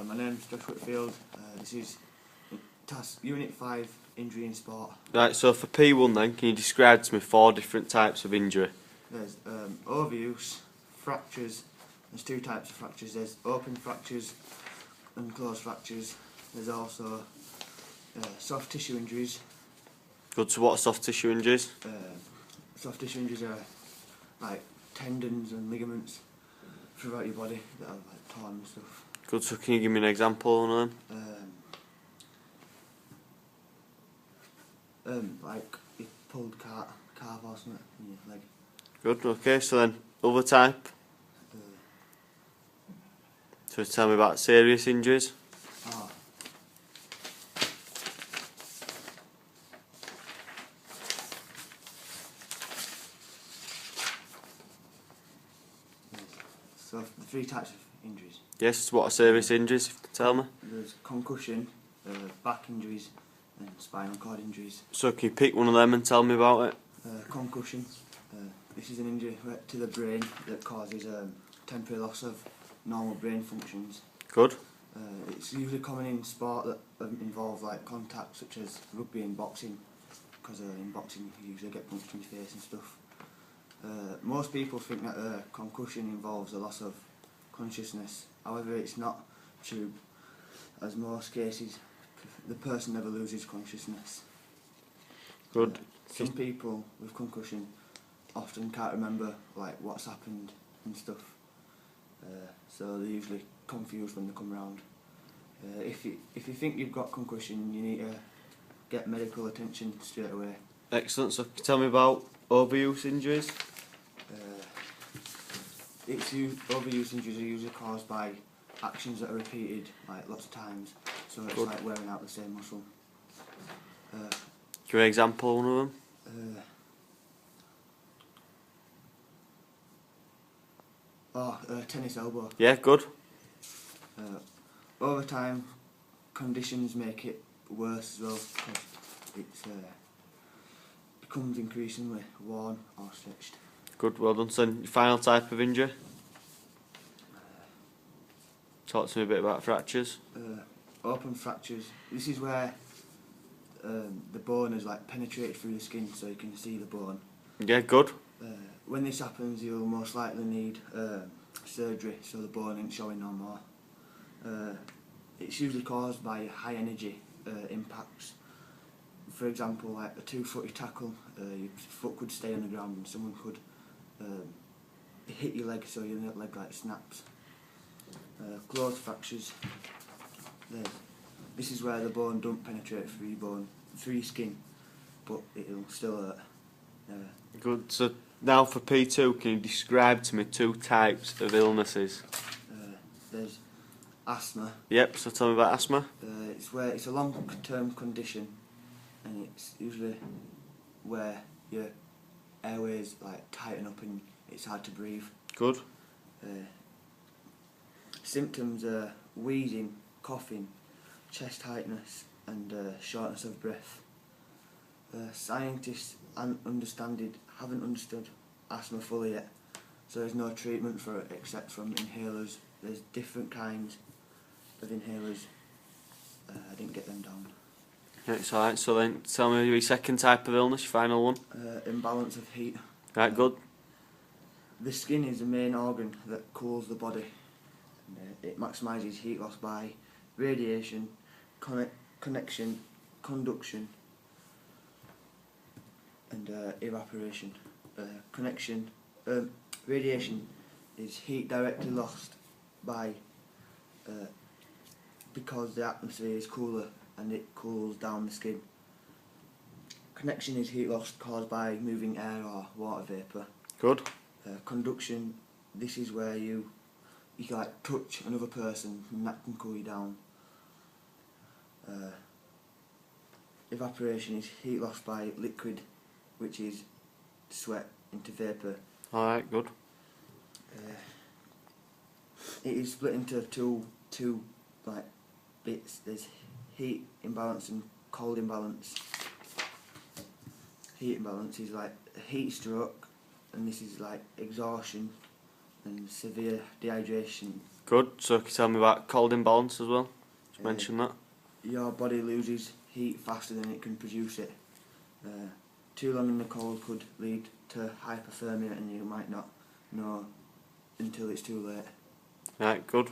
My name's Whitfield. This is task Unit 5 Injury in Sport. Right, so for P1 then, can you describe to me 4 different types of injury? There's overuse, fractures. There's 2 types of fractures. There's open fractures and closed fractures. There's also soft tissue injuries. Good, so what are soft tissue injuries? Soft tissue injuries are like tendons and ligaments throughout your body that are like torn and stuff. Good, so can you give me an example of one of them? Like you pulled calf or something in your leg. Good, okay, so then other type? So tell me about serious injuries. Oh. So the 3 types of injuries. Yes, what are serious injuries, if you can tell me? There's concussion, back injuries and spinal cord injuries. So can you pick one of them and tell me about it? Concussion. This is an injury to the brain that causes temporary loss of normal brain functions. Good. It's usually common in sport that involve like contact, such as rugby and boxing, because in boxing you usually get punched in the face and stuff. Most people think that concussion involves a loss of consciousness. However, it's not true, as most cases the person never loses consciousness. Good. Some people with concussion often can't remember like what's happened and stuff, so they're usually confused when they come round. If you think you've got concussion, you need to get medical attention straight away. Excellent, so can you tell me about overuse injuries? Overuse injuries are usually caused by actions that are repeated like lots of times, so it's Good. like wearing out the same muscle. Give me an example of one of them. Tennis elbow. Yeah, good. Over time, conditions make it worse as well, because it becomes increasingly worn or stretched. Good, well done. So your final type of injury? Talk to me a bit about fractures. Open fractures. This is where the bone is like penetrated through the skin, so you can see the bone. Yeah, good. When this happens, you'll most likely need surgery, so the bone ain't showing no more. It's usually caused by high energy impacts. For example, like a 2-footy tackle, your foot could stay on the ground and someone could hit your leg, so your leg like snaps. Closed fractures. This is where the bone don't penetrate through your skin, but it'll still hurt. Good, so now for P2, can you describe to me 2 types of illnesses? There's asthma. Yep, so tell me about asthma. It's a long-term condition, and it's usually where your airways like tighten up and it's hard to breathe. Good. Symptoms are wheezing, coughing, chest tightness and shortness of breath. Scientists haven't understood asthma fully yet, so there's no treatment for it except from inhalers. There's different kinds of inhalers. I didn't get them down. It's alright, so then tell me your second type of illness, your final one. Imbalance of heat. Right, good. The skin is the main organ that cools the body. It maximises heat loss by radiation, conduction, and evaporation. Radiation is heat directly lost by because the atmosphere is cooler and it cools down the skin. Connection is heat loss caused by moving air or water vapour. Good. Conduction, this is where you can like touch another person and that can cool you down. Evaporation is heat loss by liquid, which is sweat into vapour. Alright, good. It is split into two like bits. There's heat imbalance and cold imbalance. Heat imbalance is like heat stroke, and this is like exhaustion and severe dehydration Good. So can you tell me about cold imbalance as well? Just Uh, mention that. Your body loses heat faster than it can produce it. Too long in the cold could lead to hypothermia, and you might not know until it's too late. Right, good.